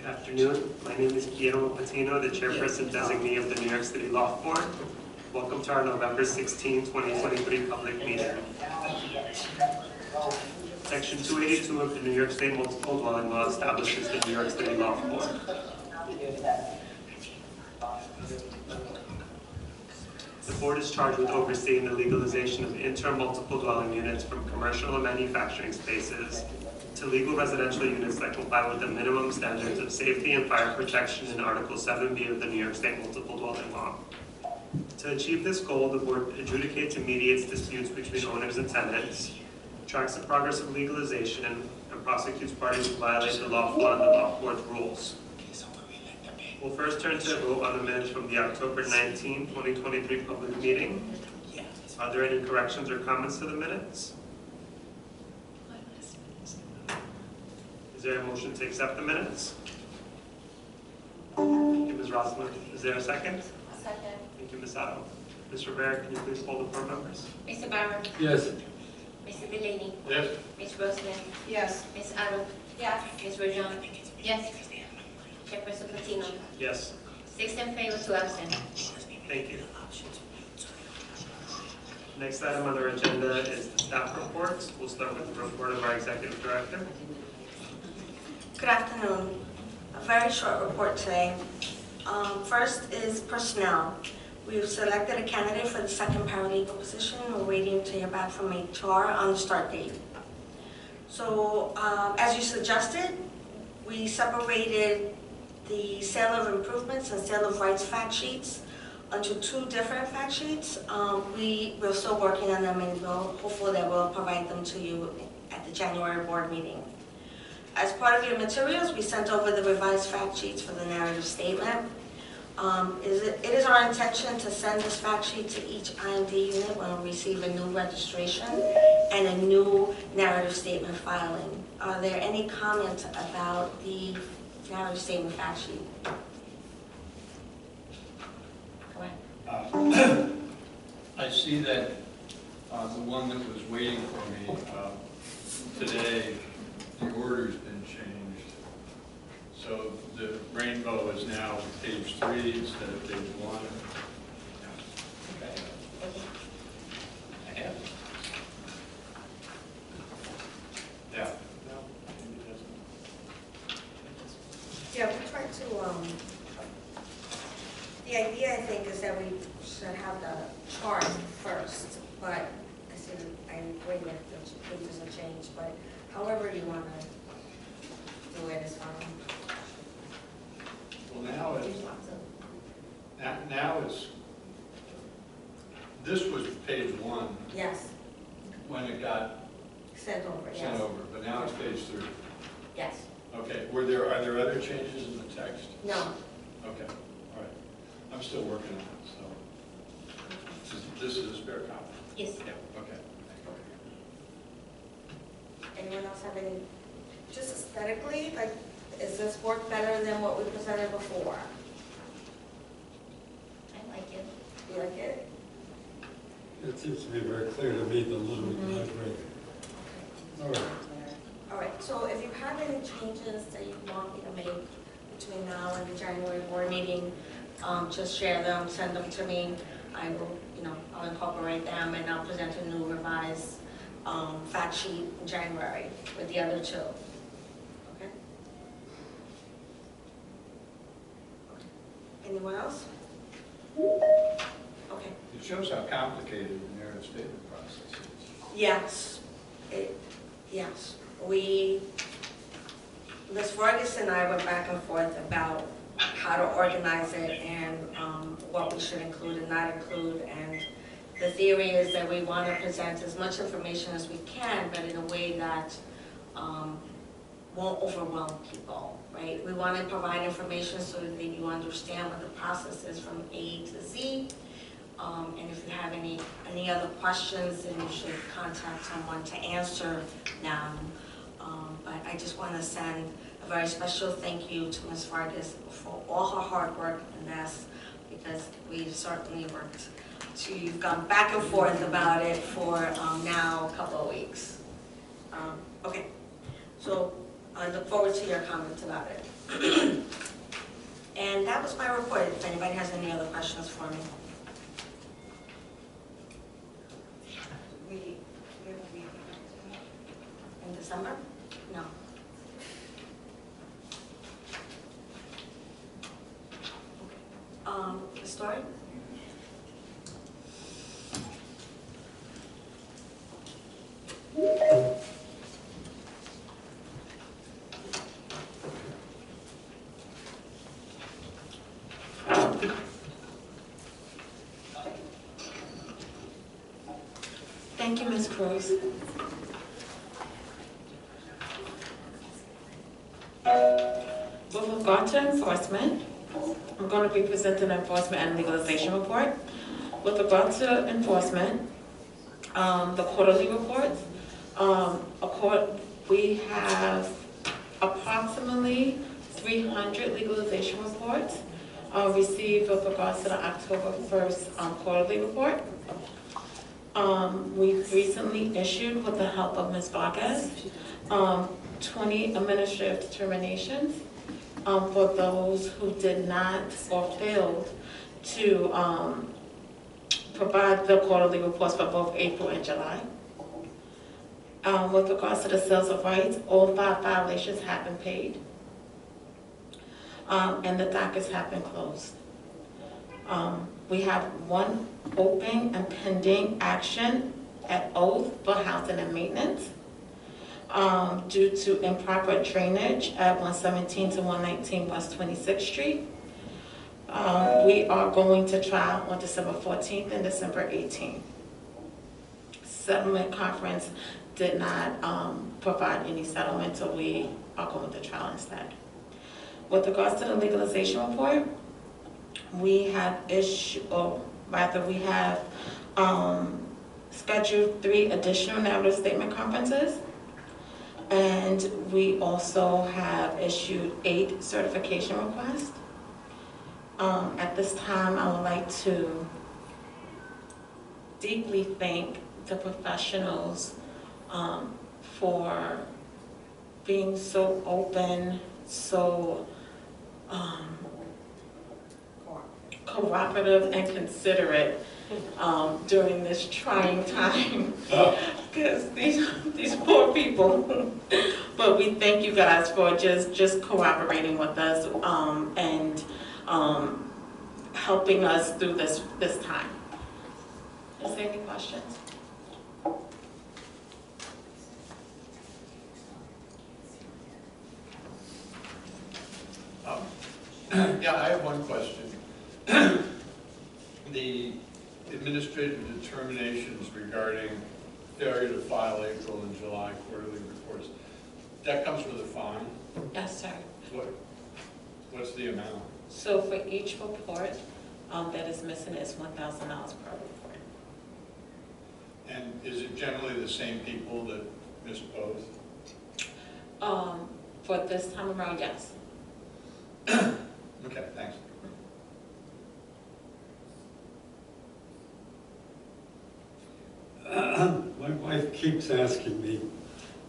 Afternoon. My name is Guillermo Patino, the chairperson designee of the New York City Loft Board. Welcome to our November 16, 2023 public meeting. Section 282 of the New York State Multiple Dwelling Law establishes the New York City Loft Board. The board is charged with overseeing the legalization of inter-multiple dwelling units from commercial and manufacturing spaces to legal residential units that comply with the minimum standards of safety and fire protection in Article 7B of the New York State Multiple Dwelling Law. To achieve this goal, the board adjudicates and mediates disputes between owners and tenants, tracks the progress of legalization, and prosecutes parties who violate the loft law and the loft board's rules. We'll first turn to a vote on the minutes from the October 19, 2023 public meeting. Are there any corrections or comments to the minutes? Is there a motion to accept the minutes? Thank you, Ms. Rosalind. Is there a second? Second. Thank you, Ms. Otto. Ms. Rivera, can you please poll the board members? Mr. Barron. Yes. Mr. Delaney. Yes. Ms. Rosalind. Yes. Ms. Otto. Yes. Ms. Rajon. Yes. Chairperson Patino. Yes. 6 in favor, 2 absent. Thank you. Next item on our agenda is the staff reports. We'll start with the report of our executive director. Good afternoon. A very short report today. First is personnel. We've selected a candidate for the second paralegal position. We're waiting to hear back from HR on the start date. So, as you suggested, we separated the sale of improvements and sale of rights fact sheets onto 2 different fact sheets. We're still working on them, and hopefully that we'll provide them to you at the January board meeting. As part of your materials, we sent over the revised fact sheets for the narrative statement. It is our intention to send this fact sheet to each IMD unit when we receive a new registration and a new narrative statement filing. Are there any comments about the narrative statement fact sheet? Go ahead. I see that the one that was waiting for me today, the order's been changed. So the rainbow is now page 3 instead of page 1. Okay. Yeah. Yeah, we tried to, the idea, I think, is that we should have the chart first, but I see, I agree with the pages and change, but however you want to do it is fine. Well, now it's, this was page 1 Yes, when it got sent over, yes. sent over, but now it's page 3. Yes. Okay, are there other changes in the text? No. Okay, all right. I'm still working on it, so this is a spare copy. Yes. Yeah. Okay. Anyone else have any, just aesthetically, like, is this work better than what we presented before? I like it. You like it? It seems to be very clear to me, the little library. All right. All right, so if you have any changes that you want me to make between now and the January board meeting, just share them, send them to me. I will, I'll incorporate them, and I'll present a new revised fact sheet in January with the other 2. Okay? Anyone else? Okay. It shows how complicated the narrative statement process is. Yes. Yes. Ms. Vargas and I went back and forth about how to organize it and what we should include and not include. And the theory is that we want to present as much information as we can, but in a way that won't overwhelm people, right? We want to provide information so that you understand what the process is from A to Z. And if you have any other questions, then you should contact someone to answer them. But I just want to send a very special thank you to Ms. Vargas for all her hard work in this, because we've certainly worked you've gone back and forth about it for now a couple of weeks. Okay, so I look forward to your comments about it. And that was my report, if anybody has any other questions for me. In December? No. The story? Thank you, Ms. Cruz. With regard to enforcement, I'm going to be presenting an enforcement and legalization report. With regard to enforcement, the quarterly reports, we have approximately 300 legalization reports received with regards to the October 1st quarterly report. We've recently issued, with the help of Ms. Vargas, 20 administrative determinations for those who did not or failed to provide the quarterly reports for both April and July. With regards to the sales of rights, all 5 violations have been paid, and the dockets have been closed. We have 1 open and pending action at Oath for housing and maintenance due to improper drainage at 117 to 119 West 26th Street. We are going to trial on December 14th and December 18th. Settlement conference did not provide any settlement, so we are going to trial instead. With regards to the legalization report, we have scheduled 3 additional narrative statement conferences, and we also have issued 8 certification requests. At this time, I would like to deeply thank the professionals for being so open, so cooperative and considerate during this trying time, because these poor people. But we thank you guys for just cooperating with us and helping us through this time. Is there any questions? Yeah, I have one question. The administrative determinations regarding failure to file April and July quarterly reports, that comes with a fine? Yes, sir. What's the amount? So for each report that is missing is $1,000 per report. And is it generally the same people that miss both? For this time around, yes. Okay, thanks. My wife keeps asking me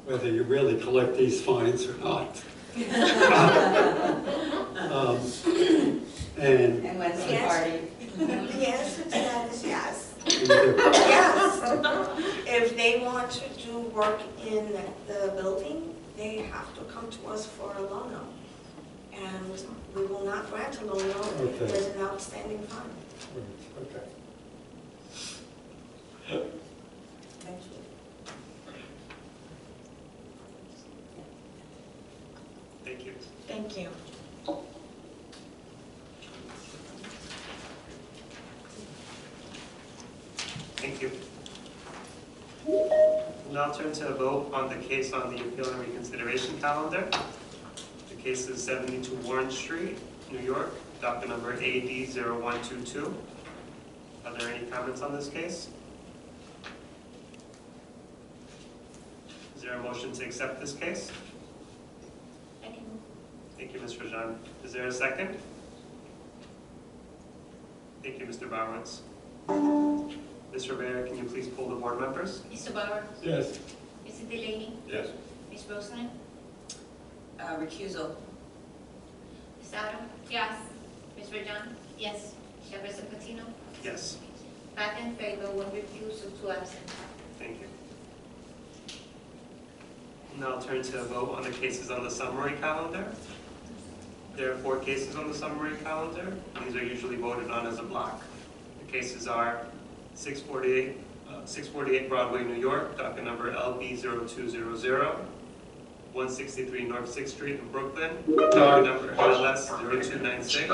whether you really collect these fines or not. And when's the Yes. party? The answer to that is yes. if- Yes. If they want to do work in the building, they have to come to us for a loan. And we will not grant a loan if Okay. there's an outstanding fine. okay. Thank you. Thank you. Thank you. Thank you. We'll now turn to a vote on the case on the appeal and reconsideration calendar. The case is 72 Warren Street, New York, docket number AD0122. Are there any comments on this case? Is there a motion to accept this case? Second. Thank you, Ms. Rajan. Is there a second? Thank you, Mr. Bowers. Ms. Rivera, can you please pull the board members? Mr. Bauer, Yes. Mr. Delaney, Yes. Ms. Roseland, recusal. Ms. Otto? Yes. Ms. Rajan? Yes. Chairperson Patino? Yes. 5 in favor, 1 recusal, 2 absent. Thank you. Now I'll turn to a vote on the cases on the summary calendar. There are 4 cases on the summary calendar. These are usually voted on as a block. The cases are 648 Broadway, New York, docket number LB0200, 163 North 6th Street in Brooklyn, docket number LS0296,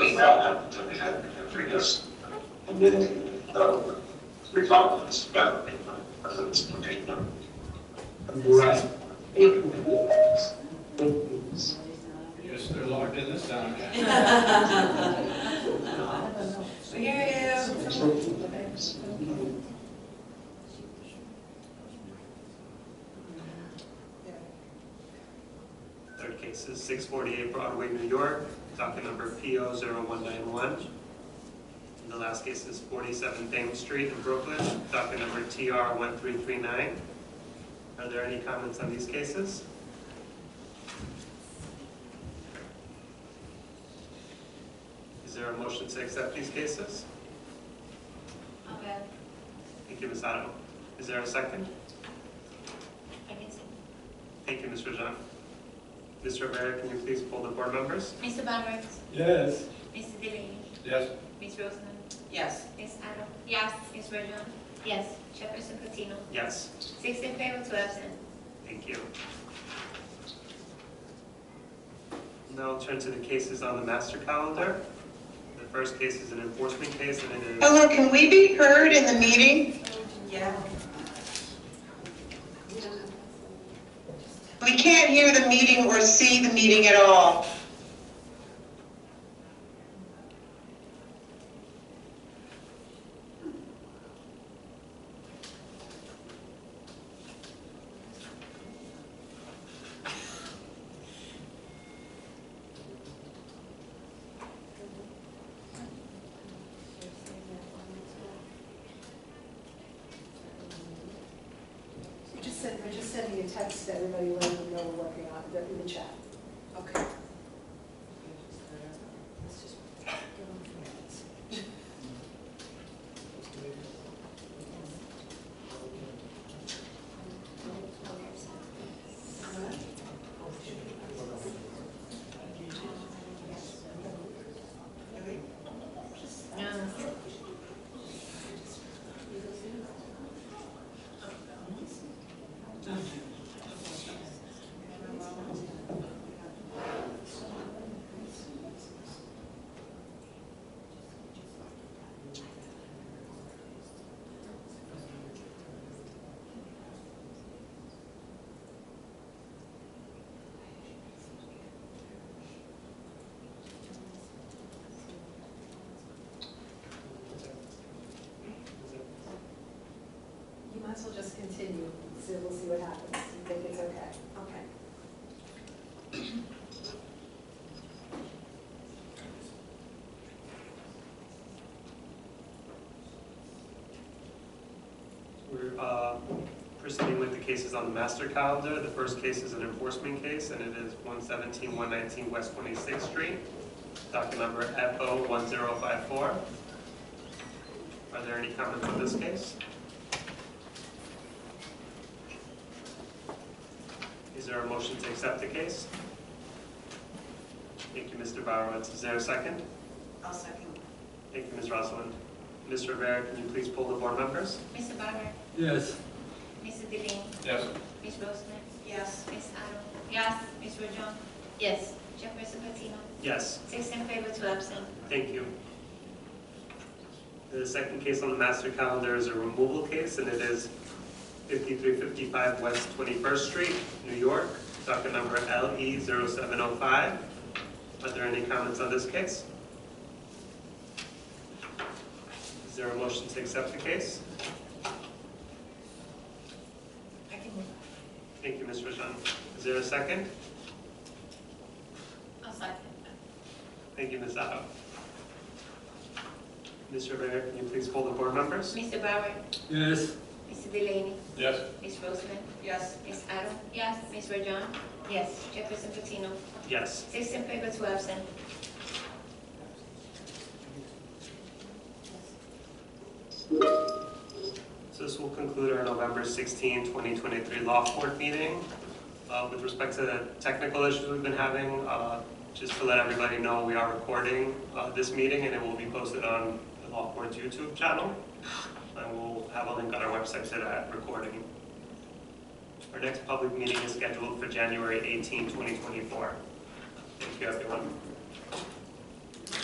Yes, they're locked in this town. We hear you. Third case is 648 Broadway, New York, docket number PO0191. And the last case is 47 Thames Street in Brooklyn, docket number TR1339. Are there any comments on these cases? Is there a motion to accept these cases? Okay. Thank you, Ms. Otto. Is there a second? I can see. Thank you, Ms. Rajan. Ms. Rivera, can you please poll the board members? Mr. Barrett? Yes. Mr. Delaney? Yes. Ms. Roseman? Yes. Ms. Otto? Yes. Ms. Rajan? Yes. Chairperson Patino? Yes. 6 in favor, 2 absent. Thank you. Now I'll turn to the cases on the master calendar. The first case is an enforcement case, and it is... Hello, can we be heard in the meeting? Yeah. We can't hear the meeting or see the meeting at all. We're just sending a text to everybody, letting them know we're working on it in the chat. Okay. Let's just give them a few minutes. You might as well just continue, so we'll see what happens. You think it's okay? Okay. We're proceeding with the cases on the master calendar. The first case is an enforcement case, and it is 117-119 West 26th Street, docket number FO1054. Are there any comments on this case? Is there a motion to accept the case? Thank you, Mr. Bauerwitz. Is there a second? I'll second. Thank you, Ms. Rosalind. Ms. Rivera, can you please poll the board members? Mr. Barrett? Yes. Mr. Delaney? Yes. Ms. Roseman? Yes. Ms. Otto? Yes. Ms. Rajan? Yes. Chairperson Patino? Yes. 6 in favor, 2 absent. Thank you. The second case on the master calendar is a removal case, and it is 5355 West 21st Street, New York, docket number LE0705. Are there any comments on this case? Is there a motion to accept the case? I can move. Thank you, Ms. Rajan. Is there a second? I'll second. Thank you, Ms. Otto. Ms. Rivera, can you please poll the board members? Mr. Barrett? Yes. Mr. Mr. Delaney? Yes. Ms. Roseman? Yes. Ms. Adam? Yes. Ms. Rajan? Yes. Jefferson Patino? Yes. 6 in favor, 2 absent. So this will conclude our November 16, 2023 Loft Board meeting. With respect to the technical issues we've been having, just to let everybody know, we are recording this meeting and it will be posted on the Loft Board's YouTube channel. And we'll have a link on our website to that recording. Our next public meeting is scheduled for January 18, 2024. Thank you, everyone.